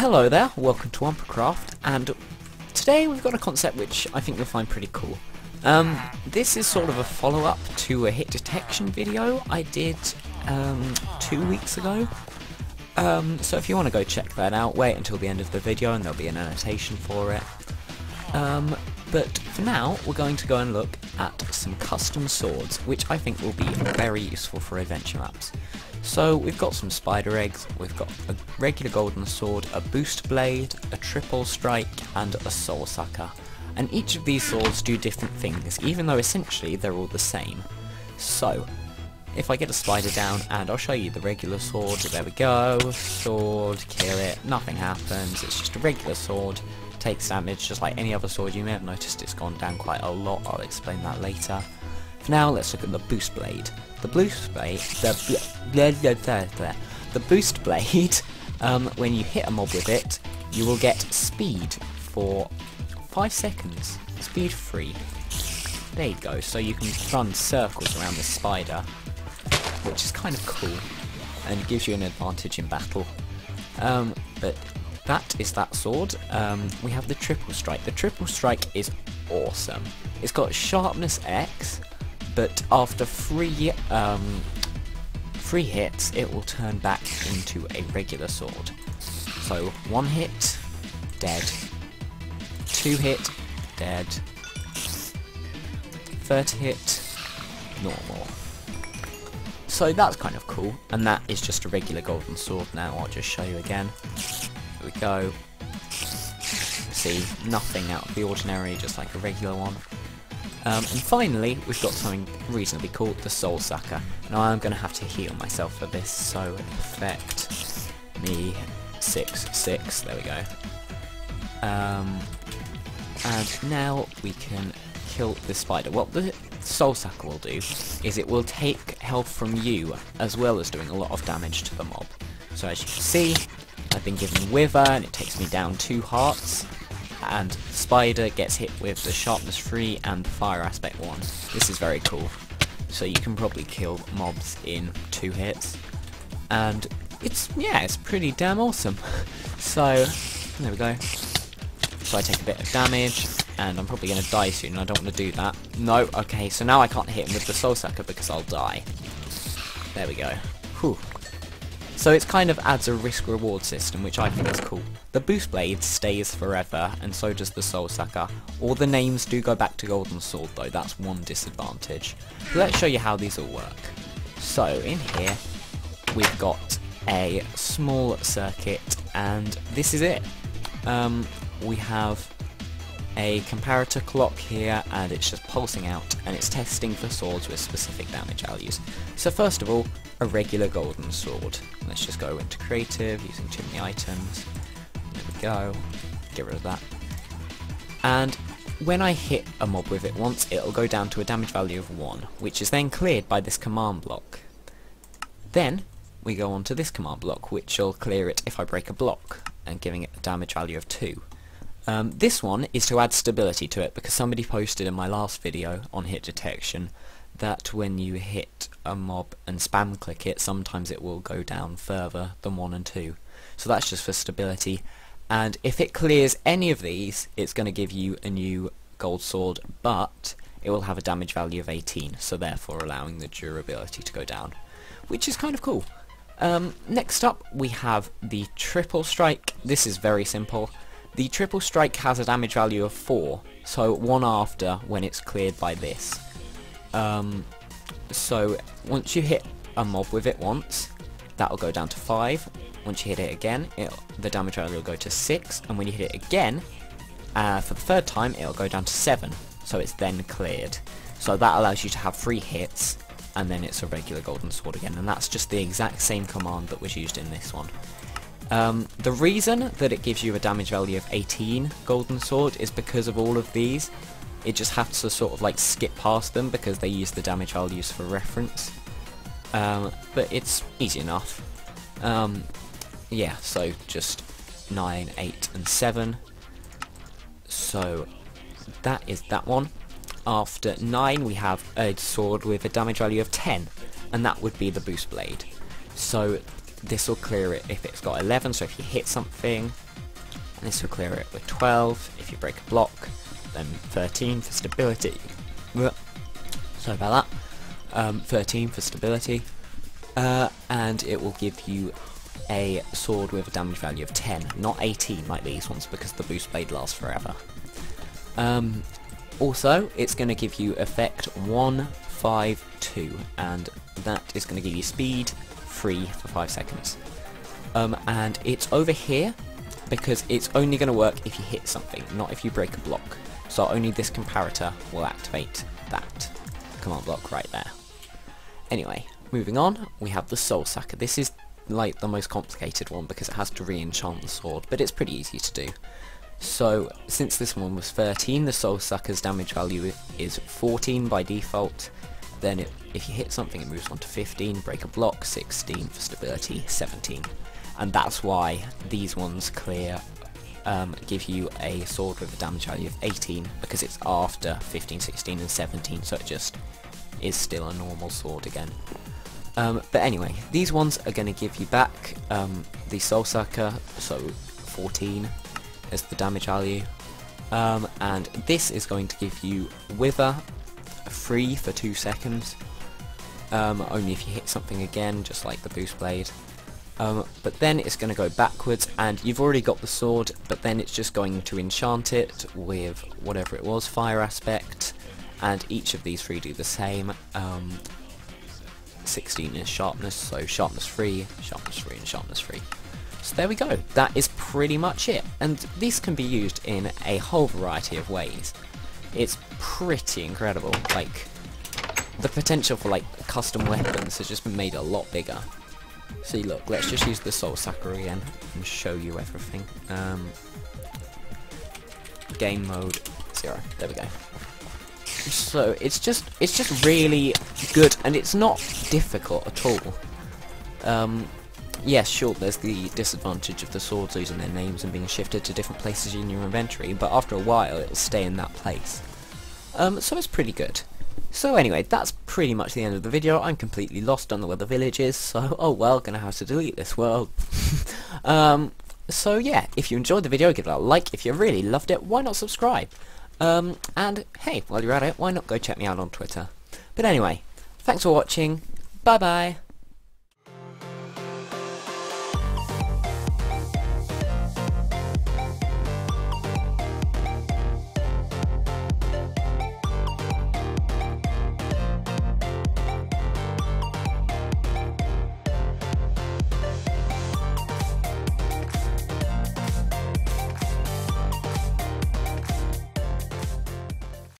Hello there, welcome to Wumpacraft, and today we've got a concept which I think you'll find pretty cool. This is sort of a follow-up to a hit detection video I did 2 weeks ago. So if you want to go check that out, wait until the end of the video and there'll be an annotation for it. But for now, we're going to go and look at some custom swords, which I think will be very useful for adventure maps. So we've got some spider eggs, we've got a regular golden sword, a boost blade, a triple strike, and a soul sucker. And each of these swords do different things, even though essentially they're all the same. So, if I get a spider down, and I'll show you the regular sword, there we go, sword, kill it, nothing happens, it's just a regular sword, takes damage just like any other sword. You may have noticed it's gone down quite a lot, I'll explain that later. For now, let's look at the boost blade. The boost blade, the boost blade, when you hit a mob with it, you will get speed for 5 seconds, speed free. There you go, so you can run circles around this spider, which is kind of cool, and gives you an advantage in battle. But that is that sword. We have the triple strike. The triple strike is awesome. It's got sharpness X, but after three hits, it will turn back into a regular sword. So 1 hit, dead. 2 hit, dead. 3rd hit, normal. So that's kind of cool, and that is just a regular golden sword now. I'll just show you again. Here we go. See, nothing out of the ordinary, just like a regular one. And finally, we've got something reasonably cool, the soul sucker. Now I'm going to have to heal myself for this, so effect me 6/6. There we go. And now we can kill the spider. What the soul sucker will do is it will take health from you as well as doing a lot of damage to the mob. So as you can see, I've been given Wither and it takes me down 2 hearts, and Spider gets hit with the sharpness 3 and the fire aspect 1. This is very cool. So you can probably kill mobs in 2 hits, and it's pretty damn awesome. So there we go. So I take a bit of damage, and I'm probably going to die soon, and I don't want to do that. No, okay, so now I can't hit him with the soul sucker because I'll die. There we go. Whew. So it kind of adds a risk-reward system, which I think is cool. The boost blade stays forever, and so does the soul sucker. All the names do go back to golden sword though, that's one disadvantage. So let's show you how these all work. So in here, we've got a small circuit, and this is it. We have a comparator clock here, and it's just pulsing out, and it's testing for swords with specific damage values. So first of all, a regular golden sword. Let's just go into creative using chimney items. There we go. Get rid of that. And when I hit a mob with it once, it'll go down to a damage value of 1, which is then cleared by this command block. Then we go on to this command block, which will clear it if I break a block, and giving it a damage value of 2. This one is to add stability to it, because somebody posted in my last video on hit detection that when you hit a mob and spam click it, sometimes it will go down further than 1 and 2. So that's just for stability, and if it clears any of these, it's going to give you a new gold sword, but it will have a damage value of 18, so therefore allowing the durability to go down, which is kind of cool. Next up we have the triple strike. This is very simple. The triple strike has a damage value of 4, so 1 after when it's cleared by this. So once you hit a mob with it once, that'll go down to 5. Once you hit it again, the damage value will go to 6, and when you hit it again, for the 3rd time, it'll go down to 7. So it's then cleared. So that allows you to have 3 hits, and then it's a regular golden sword again, and that's just the exact same command that was used in this one. The reason that it gives you a damage value of 18 golden sword is because of all of these. It just has to sort of like skip past them because they use the damage values for reference. But it's easy enough. Yeah, so just 9, 8 and 7. So that is that one. After 9 we have a sword with a damage value of 10, and that would be the boost blade. So this will clear it if it's got 11, so if you hit something. And this will clear it with 12 if you break a block. Then 13 for stability. Sorry about that. 13 for stability. And it will give you a sword with a damage value of 10, not 18 like these ones, because the boost blade lasts forever. Also, it's going to give you effect 152, and that is going to give you speed 3 for 5 seconds. And it's over here, because it's only going to work if you hit something, not if you break a block. So only this comparator will activate that command block right there. Anyway, moving on, we have the Soul Sucker. This is like the most complicated one because it has to re-enchant the sword, but it's pretty easy to do. So since this one was 13, the Soul Sucker's damage value is 14 by default. Then if you hit something, it moves on to 15, break a block, 16 for stability, 17. And that's why these ones clear give you a sword with a damage value of 18, because it's after 15, 16 and 17, so it just is still a normal sword again. But anyway, these ones are going to give you back the Soul Sucker, so 14 is the damage value, and this is going to give you Wither 3 for 2 seconds, only if you hit something again, just like the boost blade. But then it's going to go backwards, and you've already got the sword, but then it's just going to enchant it with whatever it was, fire aspect, and each of these 3 do the same. 16 is sharpness, so sharpness 3, and sharpness 3. So there we go, that is pretty much it, and these can be used in a whole variety of ways. It's pretty incredible, like, the potential for like custom weapons has just been made a lot bigger. See, look, let's just use the Soul Sucker again and show you everything. Game mode 0, there we go. So it's just really good, and it's not difficult at all. Yes, sure, there's the disadvantage of the swords losing their names and being shifted to different places in your inventory, but after a while it'll stay in that place. So it's pretty good. So anyway, that's pretty much the end of the video. I'm completely lost, don't know where the village is, so oh well, gonna have to delete this world. So yeah, if you enjoyed the video, give it a like. If you really loved it, why not subscribe? And hey, while you're at it, why not go check me out on Twitter? But anyway, thanks for watching, bye bye!